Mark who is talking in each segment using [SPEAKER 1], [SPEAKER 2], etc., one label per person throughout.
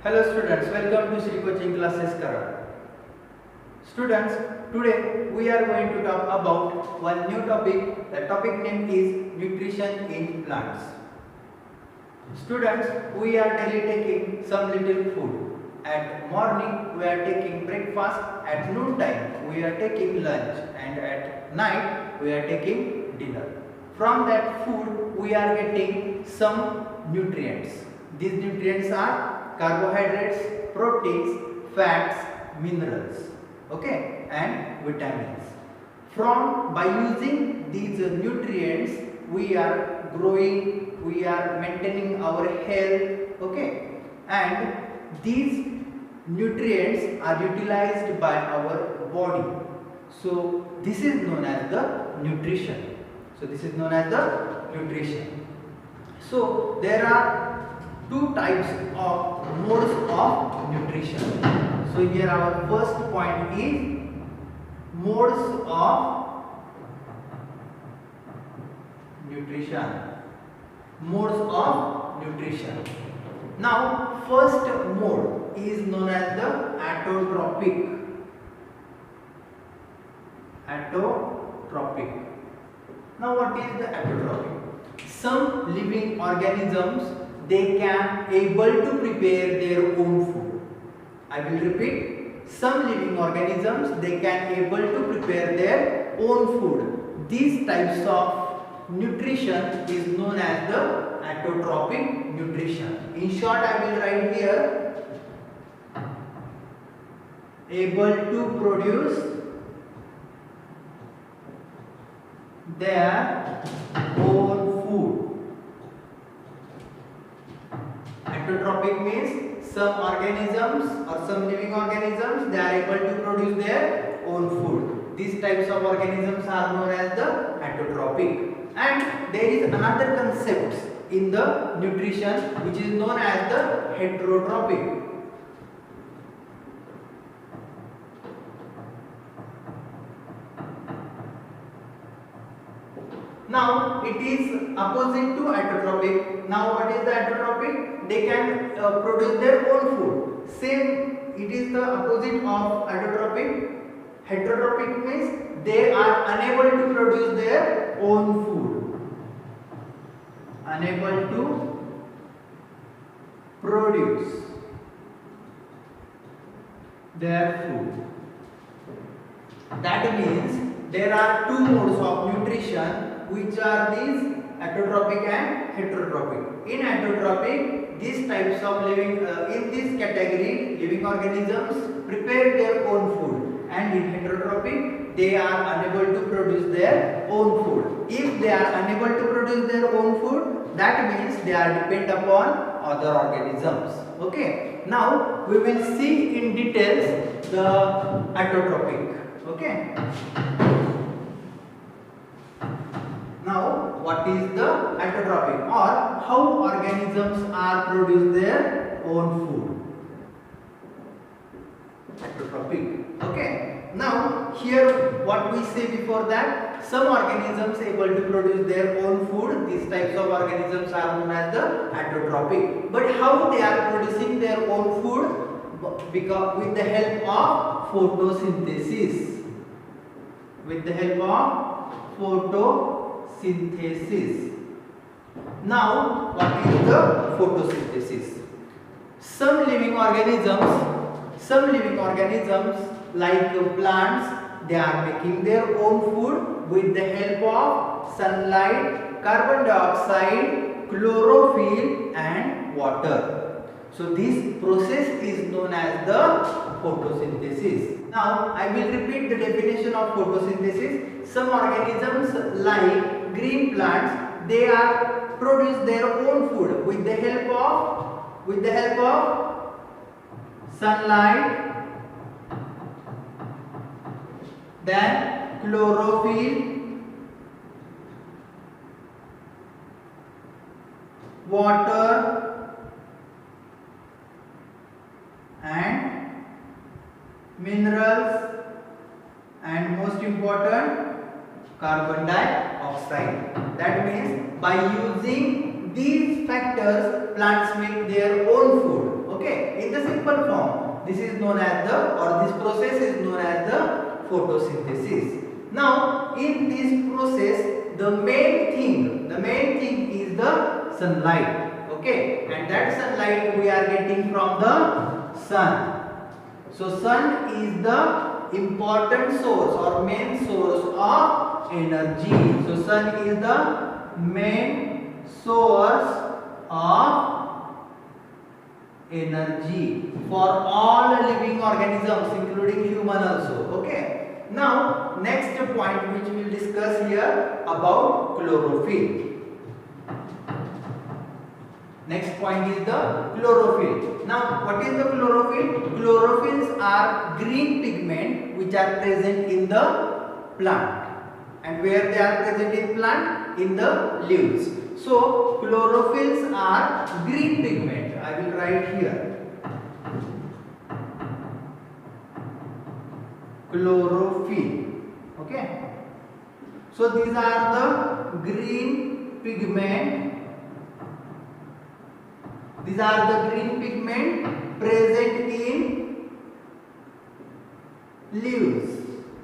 [SPEAKER 1] Hello students, welcome to Shree coaching classes Karan. Students, today we are going to talk about one new topic. The topic name is nutrition in plants. Students, we are daily taking some little food. At morning we are taking breakfast, at noon time we are taking lunch, and at night we are taking dinner. From that food we are getting some nutrients. These nutrients are carbohydrates, proteins, fats, minerals, okay, and vitamins. By using these nutrients, we are growing, we are maintaining our health, okay, and these nutrients are utilized by our body. So this is known as the nutrition. So there are two types of modes of nutrition. So here our first point is modes of nutrition. Now first mode is known as the heterotopic. Now what is the heterotopic? Some living organisms, they can able to prepare their own food. I will repeat. Some living organisms, they can able to prepare their own food. These types of nutrition is known as the heterotopic nutrition. In short, I will write here able to produce their own food. Heterotopic means some organisms or some living organisms, they are able to produce their own food. These types of organisms are known as the heterotopic. And there is another concept in the nutrition which is known as the heterotopic. Now it is opposite to heterotopic. Now what is the heterotopic? They can produce their own food. Same, it is the opposite of heterotopic. Heterotopic means they are unable to produce their own food. Unable to produce their food. That means there are two modes of nutrition, which are these heterotopic and heterotopic. In heterotopic, these types of living in this category, living organisms prepare their own food, and in heterotopic, they are unable to produce their own food. If they are unable to produce their own food, that means they are dependent upon other organisms. Okay. Now we will see in details the heterotopic. Okay. Now, what is the heterotopic, or how organisms are produce their own food? Heterotopic. Okay. Now, here what we say before that, some organisms able to produce their own food. These types of organisms are known as the heterotopic. But how they are producing their own food? Because with the help of photosynthesis. Now, what is the photosynthesis? Some living organisms like plants, they are making their own food with the help of sunlight, carbon dioxide, chlorophyll and water. So this process is known as the photosynthesis. Now I will repeat the definition of photosynthesis. Some organisms like green plants, they are produce their own food with the help of sunlight, then chlorophyll, water and minerals, and most important, carbon dioxide. That means by using these factors, plants make their own food. Okay, in the simple form, this is known as the, or this process is known as the photosynthesis. Now, in this process, the main thing is the sunlight. Okay, and that sunlight we are getting from the sun. So, sun is the important source or main source of energy. So, sun is the main source of energy for all living organisms, including human also. Okay. Now, next point which we will discuss here about chlorophyll. Next point is the chlorophyll. Now, what is the chlorophyll? Chlorophylls are green pigment which are present in the plant. And where they are present in plant? In the leaves. So, chlorophylls are green pigment. I will write here. Chlorophyll. Okay. So, these are the green pigment. These are the green pigment present in leaves.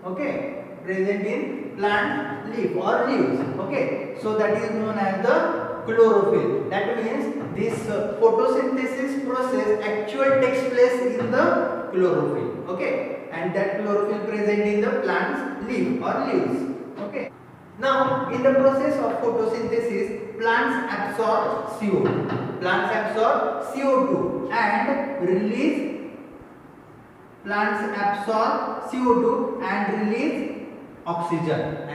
[SPEAKER 1] Okay, present in plant leaf or leaves. Okay, so that is known as the chlorophyll. That means this photosynthesis process actually takes place in the chlorophyll. Okay, and that chlorophyll present in the plant's leaf or leaves. Okay. Now, in the process of photosynthesis, plants absorb CO2. Plants absorb CO2 and release. Plants absorb CO2 and release oxygen.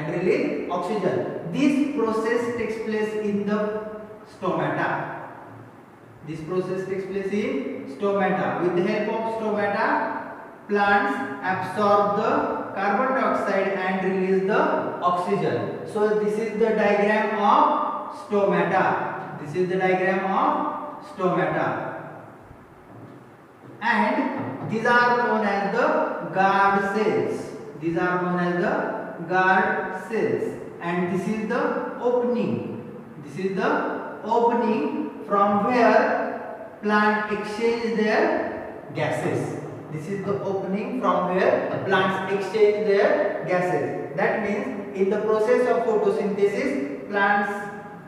[SPEAKER 1] This process takes place in the stomata. This process takes place in stomata. With the help of stomata, plants absorb the carbon dioxide and release the oxygen. So this is the diagram of stomata. This is the diagram of stomata. And these are known as the guard cells. These are known as the guard cells. And this is the opening. This is the opening from where plant exchange their gases. This is the opening from where plants exchange their gases. That means in the process of photosynthesis, plants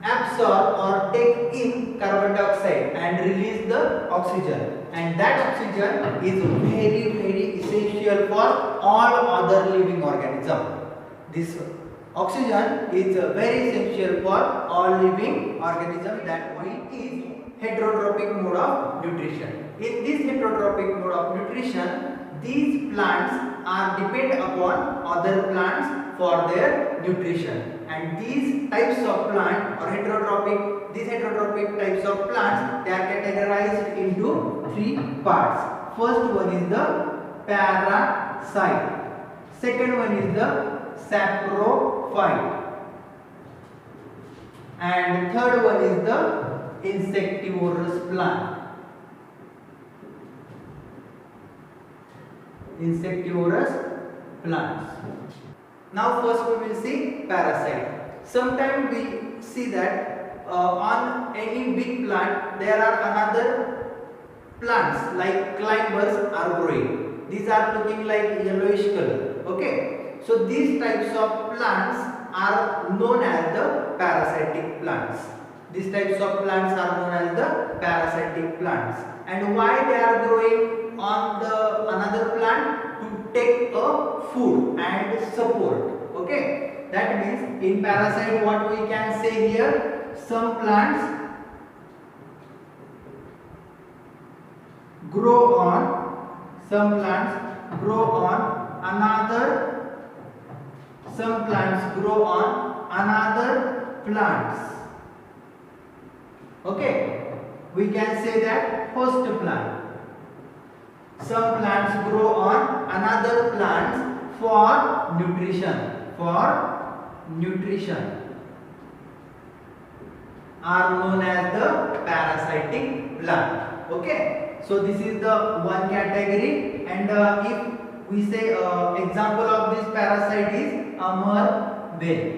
[SPEAKER 1] absorb or take in carbon dioxide and release the oxygen. And that oxygen is very essential for all other living organisms. This oxygen is very essential for all living organisms. That is heterotopic mode of nutrition. In this heterotopic mode of nutrition, these plants are depend upon other plants for their nutrition. And these types of plant or these heterotopic types of plants, they are categorized into three parts. First one is the parasite. Second one is the saprophyte. And third one is the insectivorous plant. Insectivorous plants. Now first we will see parasite. Sometimes we see that on any big plant there are another plants like climbers are growing. These are looking like yellowish color. Okay. So these types of plants are known as the parasitic plants. These types of plants are known as the parasitic plants. And why they are growing on the another plant? To take a food and support. Okay, that means in parasite what we can say here, some plants grow on, some plants grow on another, some plants grow on another plants. Okay, we can say that host plant. Some plants grow on another plants for nutrition. Are known as the parasitic plant. Okay. So this is the one category. And if we say example of this parasite is amar bell.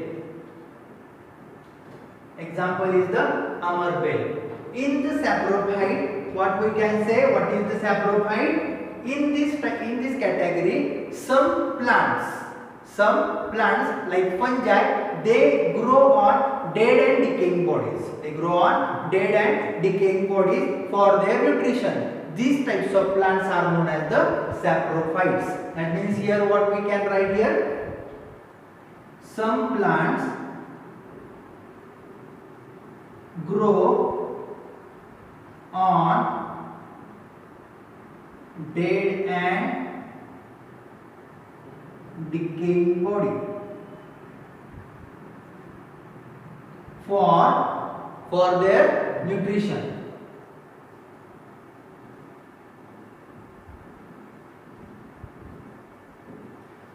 [SPEAKER 1] Example is the amar bell. In the saprophyte, what we can say, what is the saprophyte? In this category, some plants like fungi, they grow on dead and decaying bodies. They grow on dead and decaying bodies for their nutrition. These types of plants are known as the saprophytes. That means here what we can write here, some plants grow on dead and decaying body for their nutrition.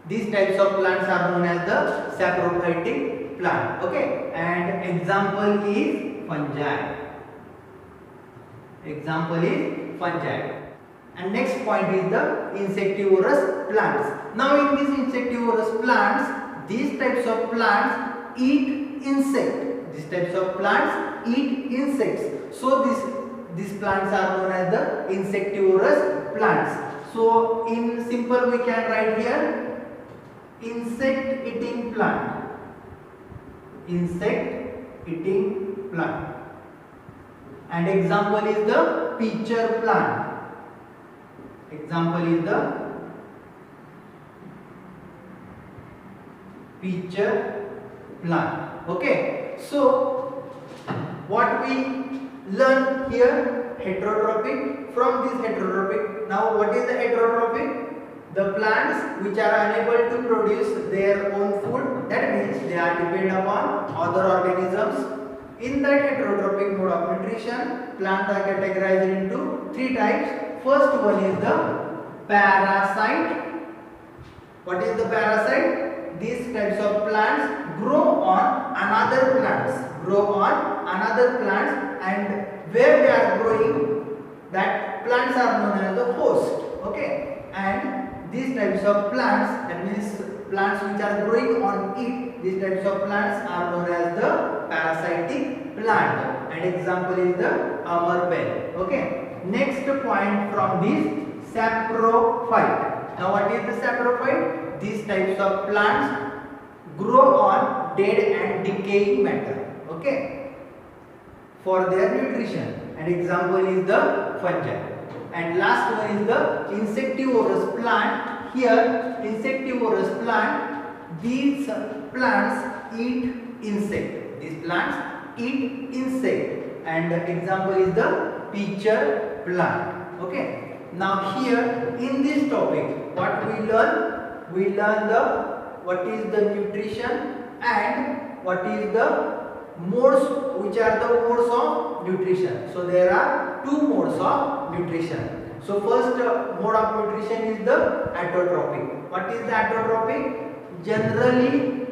[SPEAKER 1] These types of plants are known as the saprophytic plant. Okay, and example is fungi. Example is fungi. And next point is the insectivorous plants. Now in these insectivorous plants, these types of plants eat insect. These types of plants eat insects. So these plants are known as the insectivorous plants. So in simple we can write here insect eating plant. Insect eating plant. And example is the pitcher plant. Example is the pitcher plant. Okay, so what we learn here, heterotropic. From this heterotropic, now what is the heterotropic? The plants which are unable to produce their own food, that means they are dependent upon other organisms. In that heterotropic mode of nutrition, plants are categorized into three types. First one is the parasite. What is the parasite? These types of plants grow on another plants. And where they are growing, that plants are known as the host. Okay, and these types of plants, that means plants which are growing on it, these types of plants are known as the parasitic plant. And example is the amarbel. Okay. Next point from this, saprophyte. Now what is the saprophyte? These types of plants grow on dead and decaying matter. Okay, for their nutrition. And example is the fungi. And last one is the insectivorous plant. Here insectivorous plant, these plants eat insect. These plants eat insect. And example is the pitcher plant. Okay, now here in this topic what we learn? We learn what is the nutrition and what is the modes, which are the modes of nutrition. So there are two modes of nutrition. So first mode of nutrition is the heterotopic. What is the heterotopic? Generally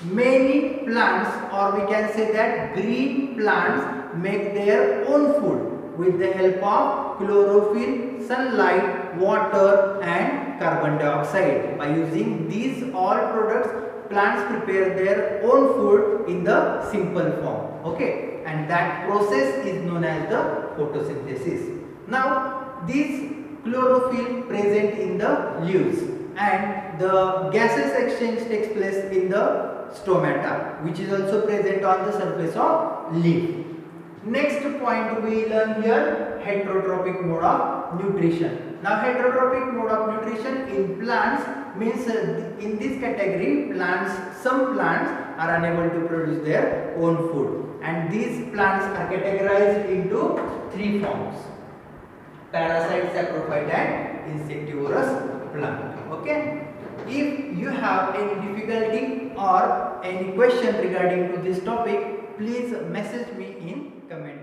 [SPEAKER 1] many plants, or we can say that green plants, make their own food with the help of chlorophyll, sunlight, water and carbon dioxide. By using these all products, plants prepare their own food in the simple form. Okay, and that process is known as the photosynthesis. Now this chlorophyll present in the leaves, and the gaseous exchange takes place in the stomata, which is also present on the surface of leaf. Next point we learn here, heterotropic mode of nutrition. Now heterotropic mode of nutrition in plants means in this category some plants are unable to produce their own food, and these plants are categorized into three forms: parasite, saprophyte and insectivorous plant. Okay, if you have any difficulty or any question regarding to this topic, please message me in comment.